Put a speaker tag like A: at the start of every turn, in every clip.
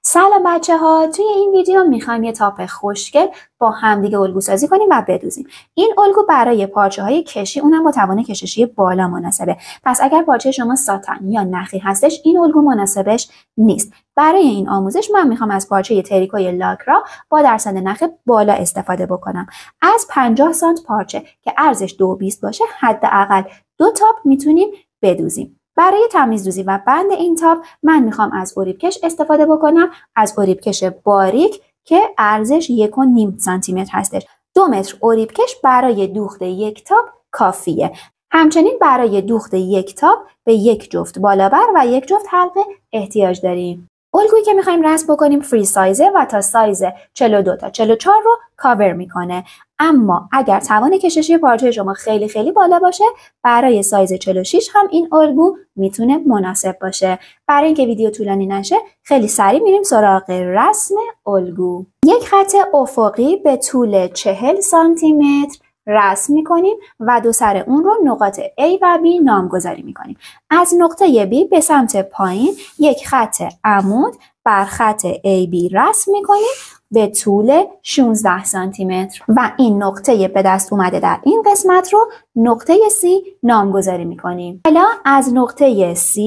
A: سلام بچه ها، توی این ویدیو میخوایم یه تاپ خوشگل با همدیگه الگو سازی کنیم و بدوزیم. این الگو برای پارچه های کشی، اونم با توان کششی بالا مناسبه. پس اگر پارچه شما ساتن یا نخی هستش، این الگو مناسبش نیست. برای این آموزش من میخوام از پارچه تریکوی لاکرا با درصد نخ بالا استفاده بکنم. از 50 سانت پارچه که عرضش 2.20 باشه، حداقل 2 تاپ میتونیم بدوزیم. برای تمیزدوزی و بند این تاپ من میخوام از اریبکش استفاده بکنم، از اریبکش باریک که ارزش 1.5 سانتی متر هستش. 2 متر اریبکش برای دوخت یک تاپ کافیه. همچنین برای دوخت یک تاپ به یک جفت بالابر و یک جفت حلقه احتیاج داریم. الگویی که میخوایم رسم بکنیم فری سایزه و تا سایز 42 تا 44 رو کاور میکنه. اما اگر توان کششی پارچه شما خیلی بالا باشه، برای سایز 46 هم این الگو میتونه مناسب باشه. برای اینکه ویدیو طولانی نشه، خیلی سریع میریم سراغ رسم الگو. یک خط افقی به طول 40 سانتی متر رسم میکنیم و دو سر اون رو نقاط A و B نامگذاری میکنیم. از نقطه B به سمت پایین یک خط عمود بر خط AB رسم میکنیم به طول 16 سانتی متر و این نقطه به دست اومده در این قسمت رو نقطه C نامگذاری میکنیم. حالا از نقطه C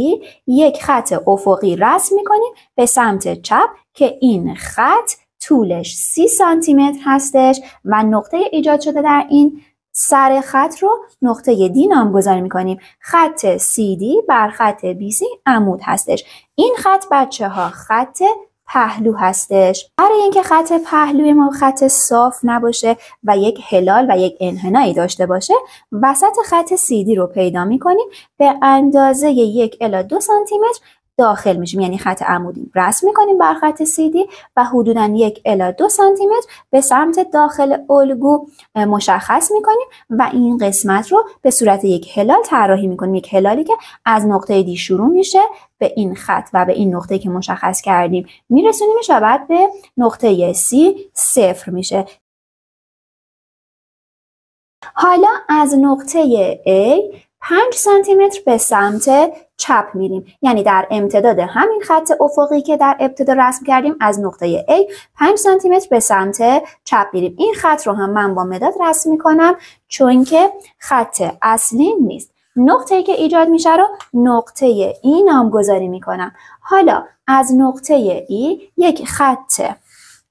A: یک خط افقی رسم میکنیم به سمت چپ که این خط طولش 30 سانتی متر هستش و نقطه ایجاد شده در این سر خط رو نقطه D نامگذاری میکنیم. خط CD بر خط BC عمود هستش. این خط بچه ها خط پهلو هستش. برای اینکه خط پهلوی ما خط صاف نباشه و یک هلال و یک انحنایی داشته باشه، وسط خط CD رو پیدا میکنیم، به اندازه 1 الی 2 سانتی متر داخل میشیم، یعنی خط عمودی رسم میکنیم بر خط CD و حدوداً 1 الی 2 سانتی متر به سمت داخل الگو مشخص میکنیم و این قسمت رو به صورت یک هلال طراحی میکنیم. یک هلالی که از نقطه D شروع میشه، به این خط و به این نقطه که مشخص کردیم میرسونیمش و بعد به نقطه C 0 میشه. حالا از نقطه A 5 سانتی متر به سمت چپ میریم، یعنی در امتداد همین خط افقی که در ابتدا رسم کردیم از نقطه A 5 سانتی متر به سمت چپ میریم. این خط رو هم من با مداد رسم میکنم چون که خط اصلی نیست. نقطه‌ای که ایجاد میشه رو نقطه E نامگذاری میکنم. حالا از نقطه E یک خط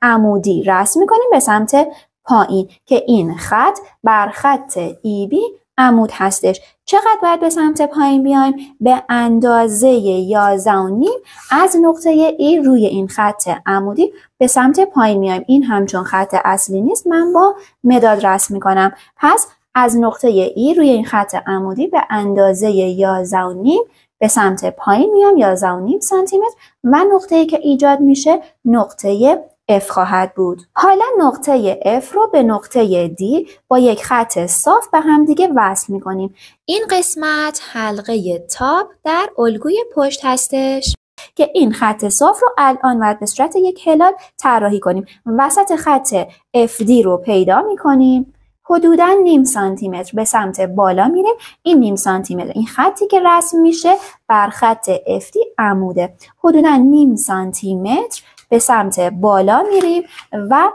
A: عمودی رسم میکنیم به سمت پایین که این خط بر خط EB عمود هستش. چقدر باید به سمت پایین بیایم؟ به اندازه 11.5 از نقطه E روی این خط عمودی به سمت پایین میایم. این همچون خط اصلی نیست، من با مداد رسم میکنم. پس از نقطه E روی این خط عمودی به اندازه 11.5 به سمت پایین میام، 11.5 سانتی متر و نقطه‌ای که ایجاد میشه نقطه F خواهد بود. حالا نقطه F رو به نقطه D با یک خط صاف به هم دیگه وصل میکنیم. این قسمت حلقه تاپ در الگوی پشت هستش که این خط صاف رو الان باید به صورت یک هلال طراحی کنیم. وسط خط FD رو پیدا میکنیم، حدوداً نیم سانتی متر به سمت بالا میریم. این نیم سانتی متر، این خطی که رسم میشه بر خط FD عموده، حدوداً نیم سانتی متر به سمت بالا میریم و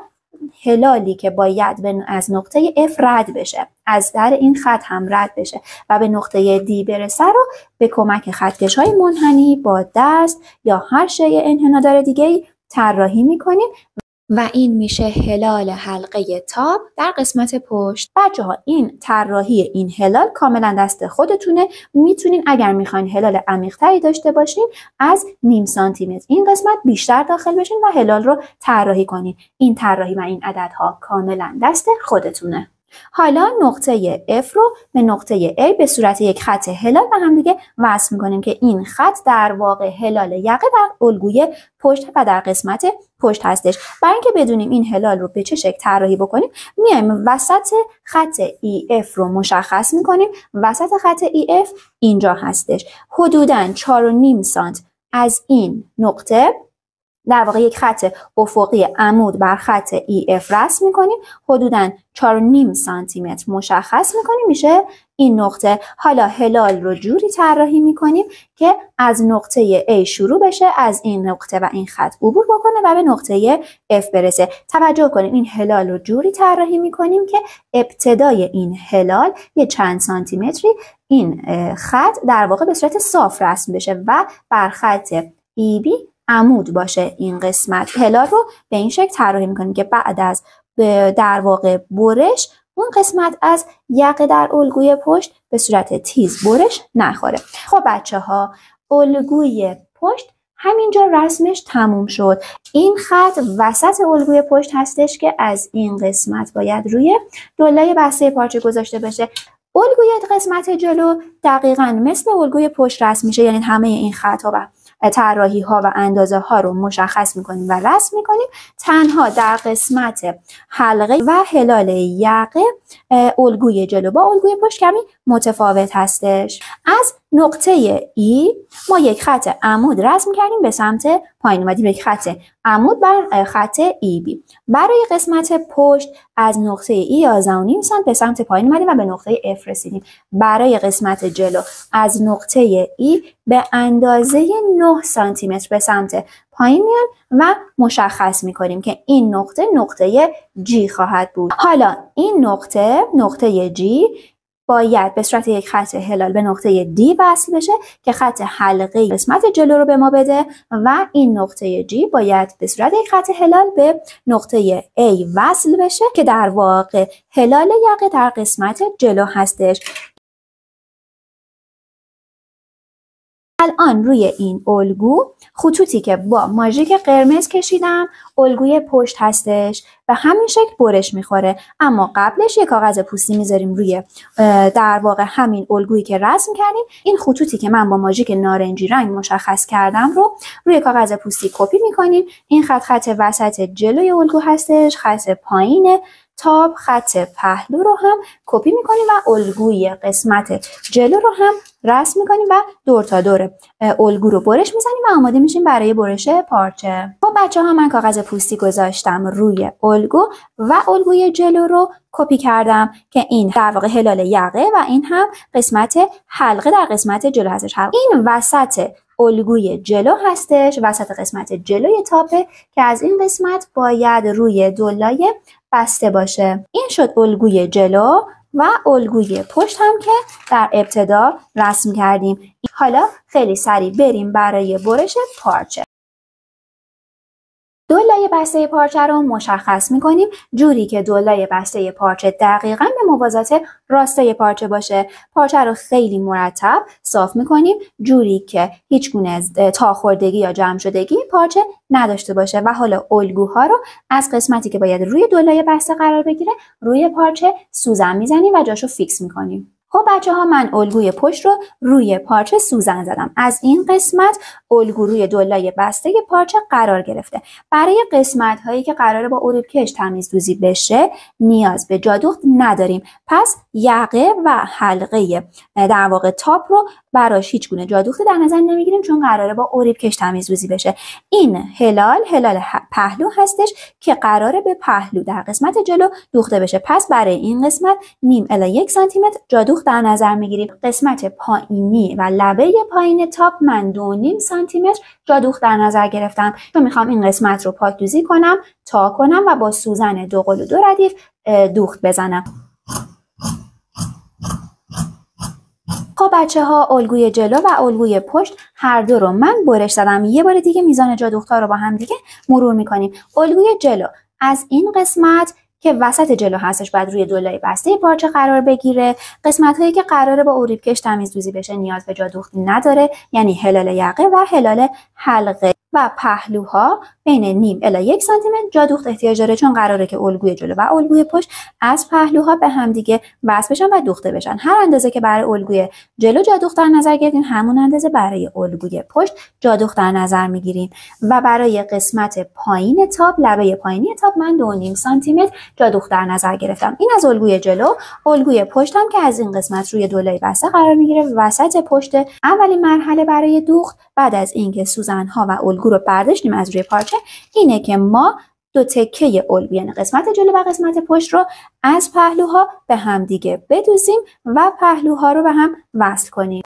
A: هلالی که باید از نقطه F رد بشه، از در این خط هم رد بشه و به نقطه D برسه رو به کمک خطکش‌های منحنی با دست یا هر شیء انحنادار دیگه‌ای طراحی میکنیم و این میشه هلال حلقه تاپ در قسمت پشت. بچه ها این طراحی این هلال کاملا دست خودتونه. میتونین اگر میخواین هلال عمیق تری داشته باشین از نیم سانتی متر این قسمت بیشتر داخل بشین و هلال رو طراحی کنین. این طراحی و این عددها کاملا دست خودتونه. حالا نقطه F رو به نقطه A به صورت یک خط هلال با هم دیگه وصل میکنیم که این خط در واقع هلال یقه در الگوی پشت و در قسمت پشت هستش. برای اینکه بدونیم این هلال رو به چه شکل طراحی بکنیم، میایم وسط خط EF رو مشخص میکنیم. وسط خط EF اینجا هستش، حدوداً 4.5 سانت از این نقطه در واقع یک خط افقی عمود بر خط EF رسم میکنیم، حدوداً 4.5 سانتی متر مشخص میکنیم، میشه این نقطه. حالا هلال رو جوری طراحی میکنیم که از نقطه A شروع بشه، از این نقطه و این خط عبور بکنه و به نقطه F برسه. توجه کنید این هلال رو جوری طراحی میکنیم که ابتدای این هلال یه چند سانتی متری این خط در واقع به صورت صاف رسم بشه و بر خط EB عمود باشه. این قسمت هلال رو به این شکل طراحی میکنیم که بعد از در واقع برش اون قسمت از یقه در الگوی پشت به صورت تیز برش نخوره. خب بچه ها، الگوی پشت همینجا رسمش تموم شد. این خط وسط الگوی پشت هستش که از این قسمت باید روی دولای بسته پارچه گذاشته بشه. الگوی قسمت جلو دقیقاً مثل الگوی پشت رسم میشه، یعنی همه این خط‌ها و طراحی ها و اندازه ها رو مشخص میکنیم و رسم میکنیم. تنها در قسمت حلقه و هلال یقه الگوی جلو با الگوی پشت کمی متفاوت هستش. از نقطه E ما یک خط عمود رسم کردیم به سمت پایین، اومدیم یک خط عمود بر خط EB. برای قسمت پشت از نقطه E 11.5 سانت به سمت پایین اومدیم و به نقطه F رسیدیم. برای قسمت جلو از نقطه E به اندازه 9 سانتی متر به سمت پایین میان و مشخص میکنیم که این نقطه G خواهد بود. حالا این نقطه G باید به صورت یک خط هلال به نقطه D وصل بشه که خط حلقه قسمت جلو رو به ما بده و این نقطه G باید به صورت یک خط هلال به نقطه A وصل بشه که در واقع هلال یقه در قسمت جلو هستش. الان روی این الگو خطوطی که با ماژیک قرمز کشیدم الگوی پشت هستش و همین شکل برش میخوره. اما قبلش یک کاغذ پوستی میذاریم روی در واقع همین الگویی که رسم کردیم. این خطوطی که من با ماژیک نارنجی رنگ مشخص کردم رو روی کاغذ پوستی کپی میکنیم. این خط وسط جلوی الگو هستش، خط پایین تاب، خط پهلو رو هم کپی میکنیم و الگوی قسمت جلو رو هم رسم میکنیم و دور تا دور الگو رو برش میزنیم و آماده میشیم برای برش پارچه. خب بچه ها، من کاغذ پوستی گذاشتم روی الگو و الگوی جلو رو کپی کردم که این در واقع هلال یقه و این هم قسمت حلقه در قسمت جلو هستش. این وسط الگوی جلو هستش، وسط قسمت جلوی تاپه که از این قسمت باید روی دولای بسته باشه. این شد الگوی جلو و الگوی پشت هم که در ابتدا رسم کردیم. حالا خیلی سریع بریم برای برش پارچه. دولای بسته پارچه رو مشخص میکنیم جوری که دولای بسته پارچه دقیقاً به موازات راستای پارچه باشه. پارچه رو خیلی مرتب صاف میکنیم جوری که هیچ گونه تاخوردگی یا جمع شدگی پارچه نداشته باشه و حالا الگوها رو از قسمتی که باید روی دولای بسته قرار بگیره روی پارچه سوزن میزنیم و جاشو فیکس میکنیم. خب بچه ها، من الگوی پشت رو روی پارچه سوزن زدم. از این قسمت الگو روی دولای بسته پارچه قرار گرفته. برای قسمت هایی که قراره با اروپکش تمیز دوزی بشه نیاز به جادوخت نداریم. پس یقه و حلقه در واقع تاپ رو براش هیچ گونه جادوختی در نظر نمیگیریم چون قراره با اروپکش تمیز دوزی بشه. این هلال پهلو هستش که قراره به پهلو در قسمت جلو دوخته بشه. پس برای این قسمت نیم الی 1 سانتی متر جادوخت در نظر میگیریم. قسمت پایینی و لبه پایین تاپ من 2.5 سانتی متر جادوخت در نظر گرفتم چون میخوام این قسمت رو پاک دوزی کنم، تا کنم و با سوزن 2 قل و 2 ردیف دوخت بزنم. خب بچه ها، الگوی جلو و الگوی پشت هر دو رو من برش زدم. یه بار دیگه میزان جادوخت ها رو با هم دیگه مرور میکنیم. الگوی جلو از این قسمت که وسط جلو هستش باید روی دولای بسته پارچه قرار بگیره. قسمت هایی که قراره با اروپکش تمیز دوزی بشه نیاز به جادوختی نداره، یعنی هلال یقه و هلال حلقه و پهلوها بین نیم الی 1 سانتی متر جادوخت احتیاج داره چون قراره که الگوی جلو و الگوی پشت از پهلوها به هم دیگه وصل بشن و دوخته بشن. هر اندازه که برای الگوی جلو جادوخت در نظر گرفتیم همون اندازه برای الگوی پشت جادوخت در نظر میگیریم. و برای قسمت پایین تاپ، لبه پایینی تاپ، من 2.5 سانتی متر جادوخت در نظر گرفتم. این از الگوی جلو. الگوی پشت هم که از این قسمت روی دولای بسته قرار میگیره وسط پشت. اولین مرحله برای دوخت بعد از اینکه سوزن ها و الگو رو برداشتیم از روی پارچه اینه که ما دو تکه الگو یعنی قسمت جلو و قسمت پشت رو از پهلوها به هم دیگه بدوزیم و پهلوها رو به هم وصل کنیم.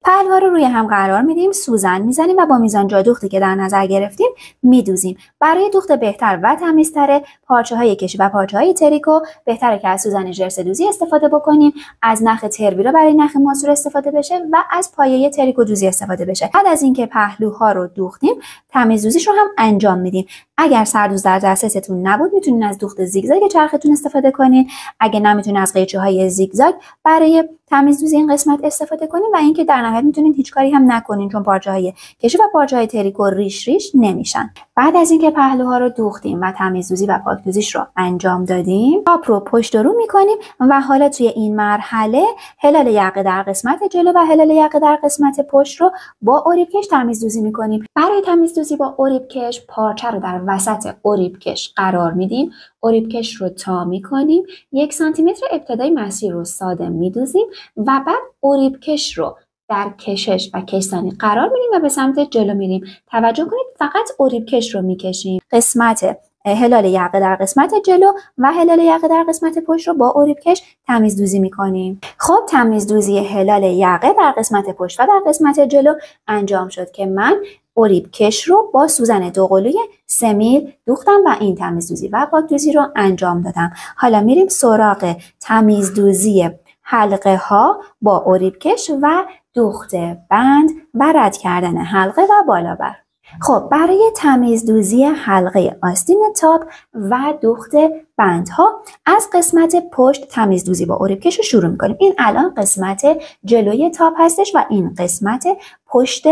A: پهلوها رو روی هم قرار میدیم، سوزن میزنیم و با میزان جادوختی که در نظر گرفتیم میدوزیم. برای دوخت بهتر و تمیزتر پارچه های کشی و پارچه های تریکو بهتره که از سوزن ژرس دوزی استفاده بکنیم، از نخ تربی رو برای نخ ماسور استفاده بشه و از پایه تریکو دوزی استفاده بشه. بعد از اینکه پهلوها رو دوختیم تمیز دوزیش رو هم انجام میدیم. اگر سردوز در دسترستون نبود میتونین از دوخت زیگزاگ چرختون استفاده کنین. اگه نمیتونین از قیچی های زیگزاگ برای تمیز دوزی این قسمت استفاده کنین و اینکه در نهایت میتونین هیچ کاری هم نکنین چون پارچه های کشی و پارچه های تریکو ریش نمیشن. بعد از اینکه پهلوها رو دوختیم و تمیز دوزی و پاک دوزیش رو انجام دادیم، تاپ رو پشت و رو میکنیم و حالا توی این مرحله هلال یقه در قسمت جلو و هلال یقه در قسمت پشت رو با اریبکش تمیز دوزی میکنیم. برای تمیز دوزی با اریبکش پارچه رو در وسط اریبکش قرار میدیم، اریبکش رو تا میکنیم، 1 سانتی متر ابتدای مسیر رو ساده میدوزیم و بعد اریبکش رو در کشش و کشزنی قرار میدیم و به سمت جلو میریم. توجه کنید فقط اریبکش رو میکشیم. قسمت هلال یقه در قسمت جلو و هلال یقه در قسمت پشت رو با اریبکش تمیز دوزی میکنیم. خب تمیز دوزی هلال یقه در قسمت پشت و در قسمت جلو انجام شد که من اریبکش رو با سوزن دوقلوی 3 میل دوختم و این تمیز دوزی و پاک دوزی رو انجام دادم. حالا میریم سراغ تمیز دوزی حلقه ها با اریبکش و دوخت بند و رد کردن حلقه و بالا بر. خب برای تمیز دوزی حلقه آستین تاپ و دوخت بندها از قسمت پشت تمیز دوزی با اریبکش رو شروع میکنیم. این الان قسمت جلوی تاپ هستش و این قسمت پشت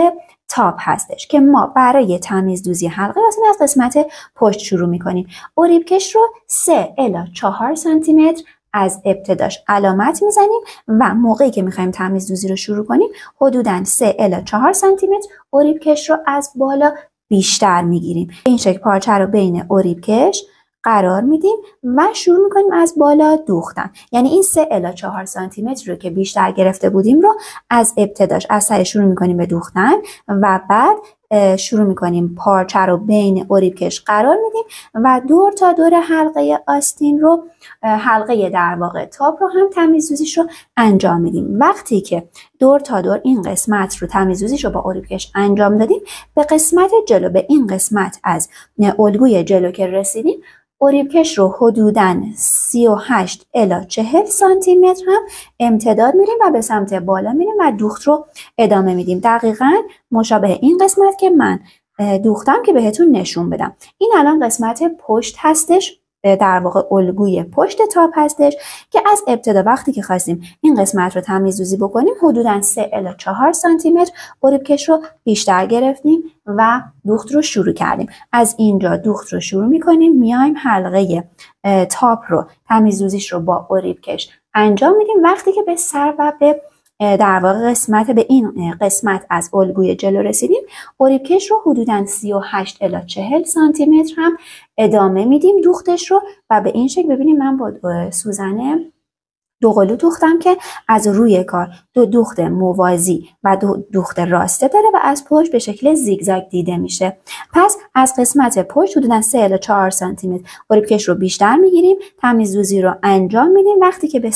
A: تاپ هستش که ما برای تمیز دوزی حلقه آستین از قسمت پشت شروع میکنیم. اریبکش رو 3 الی 4 سانتی متر از ابتداش علامت میزنیم و موقعی که میخوایم تمیز دوزی رو شروع کنیم حدوداً 3 الی 4 سانتی متر اریبکش رو از بالا بیشتر میگیریم. این شکل پارچه رو بین اریبکش قرار میدیم و شروع میکنیم از بالا دوختن. یعنی این 3 الی 4 سانتی متر رو که بیشتر گرفته بودیم رو از ابتداش از سر شروع میکنیم به دوختن و بعد شروع میکنیم پارچه رو بین اریبکش قرار میدیم و دور تا دور حلقه آستین رو حلقه در واقع تاپ رو هم تمیز دوزیش رو انجام میدیم. وقتی که دور تا دور این قسمت رو تمیز دوزیش رو با اریبکش انجام دادیم به قسمت جلو، به این قسمت از الگوی جلو که رسیدیم اریبکش رو حدوداً 38 الی 40 سانتی متر هم امتداد میریم و به سمت بالا میریم و دوخت رو ادامه میدیم. دقیقاً مشابه این قسمت که من دوختم که بهتون نشون بدم. این الان قسمت پشت هستش، در واقع الگوی پشت تاپ هستش که از ابتدا وقتی که خواستیم این قسمت رو تمیز دوزی بکنیم حدوداً 3 الی 4 سانتی متر اریبکش رو بیشتر گرفتیم و دوخت رو شروع کردیم. از اینجا دوخت رو شروع میکنیم، میایم حلقه تاپ رو تمیز دوزیش رو با اریبکش انجام میدیم. وقتی که به سر و به در واقع قسمت به این قسمت از الگوی جلو رسیدیم اریبکش رو حدوداً 38 الی 40 سانتی متر هم ادامه میدیم دوختش رو و به این شکل ببینیم من با سوزن دوقلو دوختم که از روی کار دو دوخت موازی و دو دوخت راسته داره و از پشت به شکل زیگزاگ دیده میشه. پس از قسمت پشت حدوداً 3 الی 4 سانتی متر اریبکش رو بیشتر میگیریم، تمیز دوزی رو انجام میدیم. وقتی که به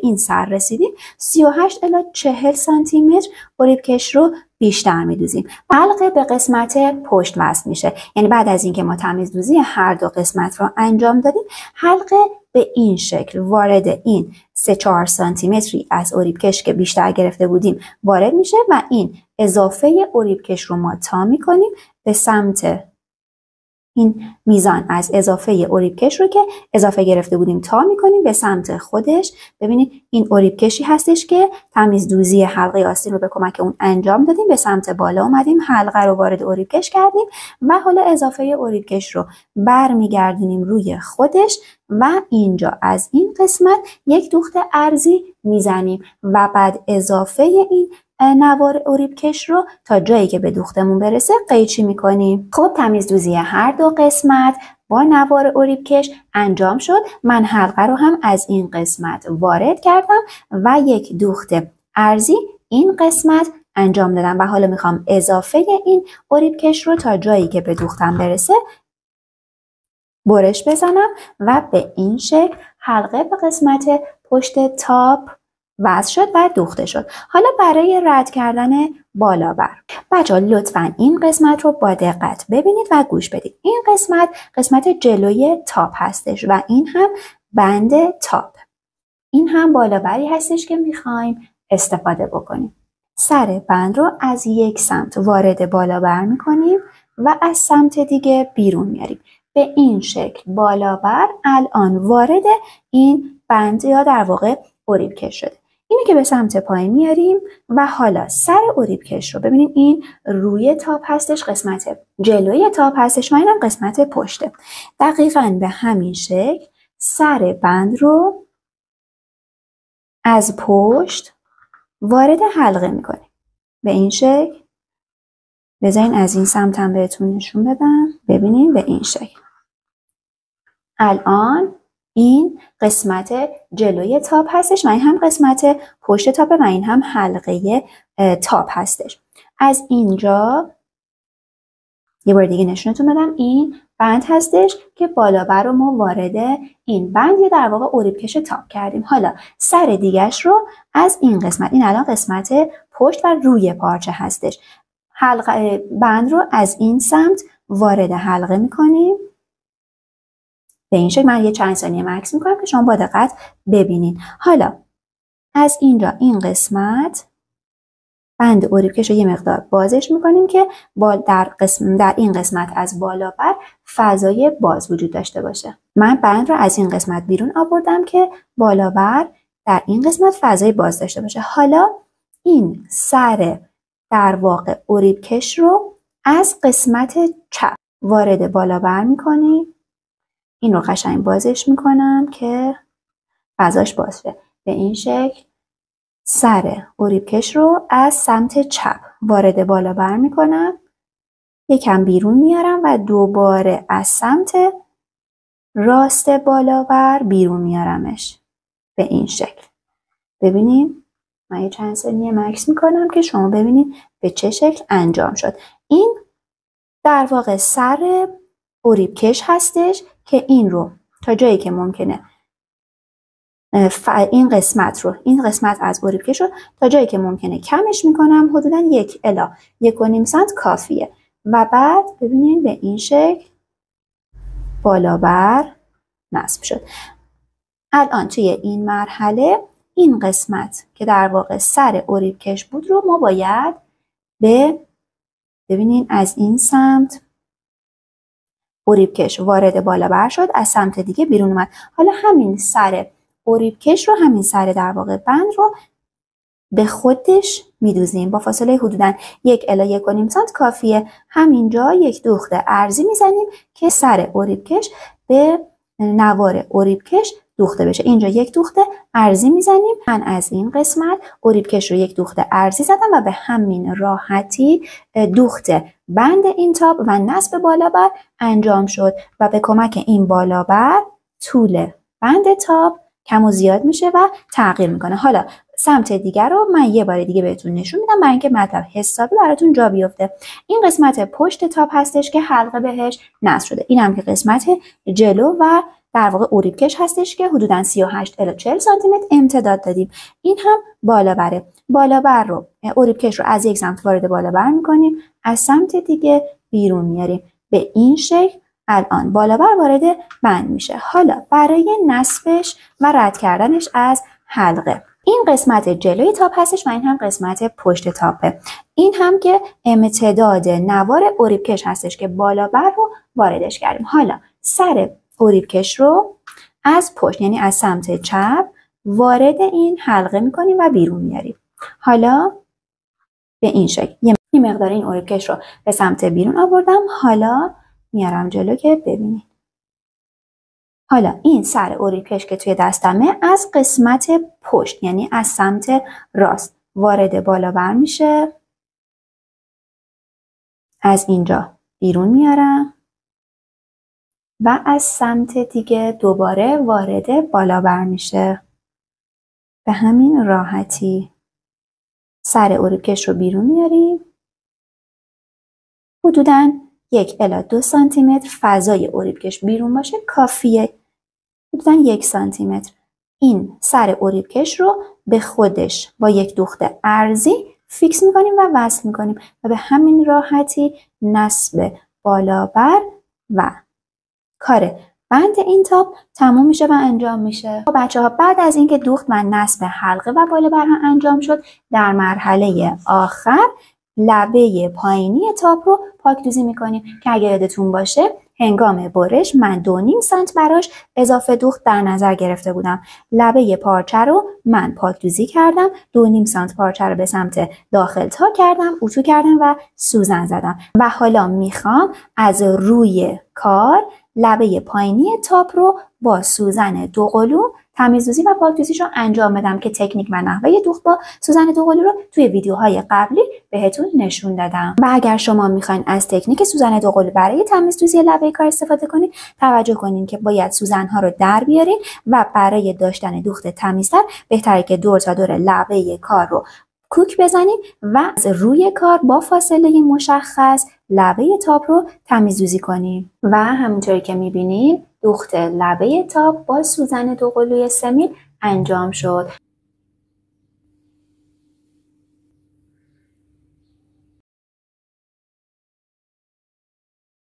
A: این سر رسیدیم 38 الی 40 سانتی متر اریبکش رو بیشتر میدوزیم. حلقه به قسمت پشت وصل میشه. یعنی بعد از اینکه ما تمیز دوزی هر دو قسمت رو انجام دادیم حلقه به این شکل وارد این 3-4 سانتی متری از اریبکش که بیشتر گرفته بودیم وارد میشه و این اضافه اریبکش رو ما تا میکنیم به سمت این میزان از اضافه اریبکش رو که اضافه گرفته بودیم تا میکنیم به سمت خودش. ببینید این اریبکشی هستش که تمیز دوزی حلقه آستین رو به کمک اون انجام دادیم، به سمت بالا اومدیم، حلقه رو وارد اریبکش کردیم و حالا اضافه اریبکش رو برمیگردونیم روی خودش و اینجا از این قسمت یک دوخت عرضی میزنیم و بعد اضافه این نوار اریبکش رو تا جایی که به دوختمون برسه قیچی میکنیم. خب تمیز دوزی هر دو قسمت با نوار اریبکش انجام شد. من حلقه رو هم از این قسمت وارد کردم و یک دوخت عرضی این قسمت انجام دادم و حالا میخوام اضافه این اریبکش رو تا جایی که به دوختم برسه برش بزنم و به این شکل حلقه به قسمت پشت تاپ وصل شد و دوخته شد. حالا برای رد کردن بالا بر بچه‌ها لطفاً این قسمت رو با دقت ببینید و گوش بدید. این قسمت جلوی تاپ هستش و این هم بند تاپ. این هم بالا بری هستش که میخوایم استفاده بکنیم. سر بند رو از یک سمت وارد بالا بر میکنیم و از سمت دیگه بیرون میاریم. به این شکل بالا بر الان وارد این بند یا در واقع اریبکش شده. اینو که به سمت پایین میاریم و حالا سر اریبکش رو ببینید این روی تاپ هستش، قسمت جلوی تاپ هستش و اینم قسمت پشته. دقیقاً به همین شکل سر بند رو از پشت وارد حلقه میکنیم. به این شکل. بذارین از این سمت هم بهتون نشون بدم. ببینین به این شکل. الان این قسمت جلوی تاپ هستش و این هم قسمت پشت تاپ و این هم حلقه تاپ هستش. از اینجا یه بار دیگه نشونتون بدم این بند هستش که بالا بر رو ما وارد این بند یا در واقع اریبکش تاپ کردیم. حالا سر دیگش رو از این قسمت، این الان قسمت پشت و روی پارچه هستش، حلقه بند رو از این سمت وارد حلقه میکنیم. به این شکل من یه چند ثانیه مکس میکنم که شما با دقت ببینین. حالا از اینجا این قسمت بند اریبکش رو یه مقدار بازش میکنیم که در این قسمت از بالا بر فضای باز وجود داشته باشه. من بند رو از این قسمت بیرون آوردم که بالا بر در این قسمت فضای باز داشته باشه. حالا این سر در واقع اریبکش رو از قسمت چپ وارد بالا بر میکنیم. این رو قشنگ بازش میکنم که فضاش باز شه. به این شکل سر اریبکش رو از سمت چپ وارد بالا بر میکنم، یکم بیرون میارم و دوباره از سمت راست بالا بر بیرون میارمش. به این شکل. ببینیم من یه چند ثانیه مکس میکنم که شما ببینید به چه شکل انجام شد. این در واقع سر اریبکش هستش که این رو تا جایی که ممکنه این قسمت از اریبکش رو تا جایی که ممکنه کمش میکنم، حدودا 1 الی 1.5 سانت کافیه. و بعد ببینید به این شکل بالا بر نصب شد. الان توی این مرحله این قسمت که در واقع سر اریبکش بود رو ما باید ببینید از این سمت اریبکش وارد بالا بر شد، از سمت دیگه بیرون اومد. حالا همین سر اریبکش رو، همین سر در واقع بند رو به خودش میدوزیم با فاصله حدوداً 1 الی 1.5 سانت کافیه. همینجا یک دوخت ارزی میزنیم که سر اریبکش به نوار اریبکش دوخته بشه. اینجا یک دوخت ارزی میزنیم. من از این قسمت اریبکش رو یک دوخت ارزی زدم و به همین راحتی دوخت بند این تاپ و نصب بالا بر انجام شد و به کمک این بالا بر طول بند تاپ کم و زیاد میشه و تغییر میکنه. حالا سمت دیگر رو من یه بار دیگه بهتون نشون میدم برای اینکه مطلب حسابی براتون جا بیفته. این قسمت پشت تاپ هستش که حلقه بهش نصب شده. این هم که قسمت جلو و در واقع اریبکش هستش که حدوداً 38 الی 40 سانتی متر امتداد دادیم. این هم بالا بره. بالا بر رو اریبکش رو از یک سمت وارد بالا بر میکنیم، از سمت دیگه بیرون میاریم. به این شکل الان بالا بر وارد بند میشه. حالا برای نصبش و رد کردنش از حلقه، این قسمت جلوی تاپ هستش و این هم قسمت پشت تاپه. این هم که امتداد نوار اریبکش هستش که بالا بر رو واردش کردیم. حالا سر اریبکش رو از پشت یعنی از سمت چپ وارد این حلقه میکنیم و بیرون میاریم. حالا به این شکل یه مقدار این اریبکش رو به سمت بیرون آوردم. حالا میارم جلو که ببینید. حالا این سر اریبکش که توی دستمه از قسمت پشت یعنی از سمت راست وارد بالا بر میشه. از اینجا بیرون میارم و از سمت دیگه دوباره وارد بالا بر میشه. به همین راحتی. سر اروبکش رو بیرون میاریم. حدوداً 1 الی 2 سانتی متر فضای اروبکش بیرون باشه کافیه. حدوداً 1 سانتی متر. این سر اروبکش رو به خودش با یک دوخت عرضی فیکس میکنیم و وصل میکنیم و به همین راحتی نصب بالا بر و کار بند این تاپ تموم میشه و انجام میشه. بچه ها بعد از اینکه دوخت و نصب حلقه و بالا بر هم انجام شد، در مرحله آخر لبه پایینی تاپ رو پاکدوزی میکنیم که اگه یادتون باشه هنگام برش من 2.5 سانت براش اضافه دوخت در نظر گرفته بودم. لبه پارچه رو من پاکدوزی کردم، 2.5 سانت پارچه رو به سمت داخل تا کردم، اتو کردم و سوزن زدم و حالا میخوام از روی کار لبه پایینی تاپ رو با سوزن دوقلو تمیزدوزی و پاکدوزیش رو انجام بدم که تکنیک و نحوه دوخت با سوزن دوقلو رو توی ویدیوهای قبلی بهتون نشون دادم. و اگر شما میخواین از تکنیک سوزن دوقلو برای تمیزدوزی لبه کار استفاده کنید، توجه کنین که باید سوزن‌ها رو در بیارین و برای داشتن دوخت تمیزتر بهتره که دور تا دور لبه کار رو کوک بزنیم و از روی کار با فاصله مشخص لبه تاپ رو تمیزدوزی کنیم. و همونطوری که میبینید دوخت لبه تاپ با سوزن دوقلوی 3 میل انجام شد.